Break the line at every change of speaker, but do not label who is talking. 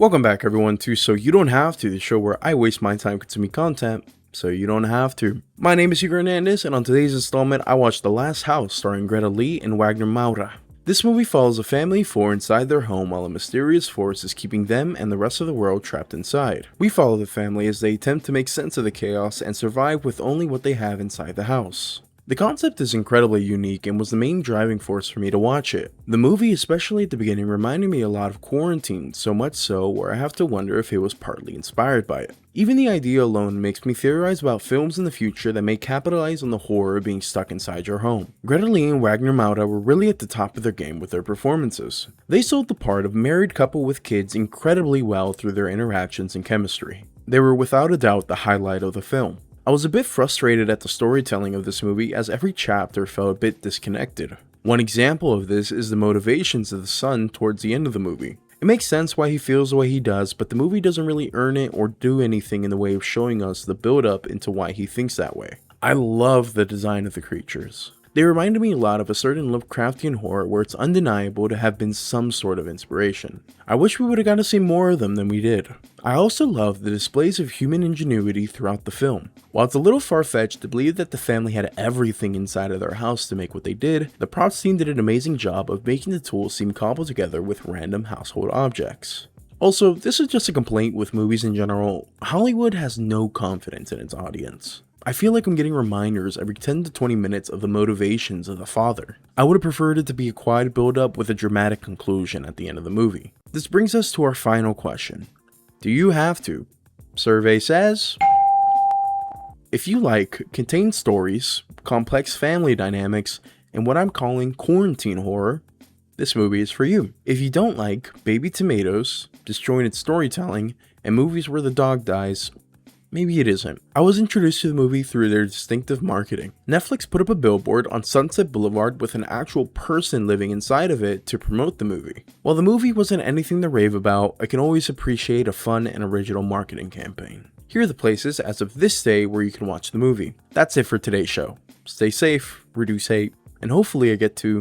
Welcome back everyone to So You Don't Have To, the show where I waste my time consuming content so you don't have to. My name is Hugo Hernandez, and on today's installment I watched The Last House starring Greta Lee and Wagner Moura. This movie follows a family of four inside their home while a mysterious force is keeping them and the rest of the world trapped inside. We follow the family as they attempt to make sense of the chaos and survive with only what they have inside the house. The concept is incredibly unique and was the main driving force for me to watch it. The movie, especially at the beginning, reminded me a lot of Quarantine, so much so where I have to wonder if it was partly inspired by it. Even the idea alone makes me theorize about films in the future that may capitalize on the horror of being stuck inside your home. Greta Lee and Wagner Moura were really at the top of their game with their performances. They sold the part of married couple with kids incredibly well through their interactions and chemistry. They were without a doubt the highlight of the film. I was a bit frustrated at the storytelling of this movie as every chapter felt a bit disconnected. One example of this is the motivations of the son towards the end of the movie. It makes sense why he feels the way he does, but the movie doesn't really earn it or do anything in the way of showing us the build up into why he thinks that way. I love the design of the creatures. They reminded me a lot of a certain Lovecraftian horror where it's undeniable to have been some sort of inspiration. I wish we would have got to see more of them than we did. I also love the displays of human ingenuity throughout the film. While it's a little far-fetched to believe that the family had everything inside of their house to make what they did, the props team did an amazing job of making the tools seem cobbled together with random household objects. Also, this is just a complaint with movies in general. Hollywood has no confidence in its audience. I feel like I'm getting reminders every 10 to 20 minutes of the motivations of the father. I would have preferred it to be a quiet build-up with a dramatic conclusion at the end of the movie. This brings us to our final question. Do you have to? Survey says, if you like contained stories, complex family dynamics, and what I'm calling quarantine horror, this movie is for you. If you don't like baby tomatoes, disjointed storytelling, and movies where the dog dies, maybe it isn't. I was introduced to the movie through their distinctive marketing. Netflix put up a billboard on Sunset Boulevard with an actual person living inside of it to promote the movie. While the movie wasn't anything to rave about, I can always appreciate a fun and original marketing campaign. Here are the places as of this day where you can watch the movie. That's it for today's show. Stay safe, reduce hate, and hopefully I get to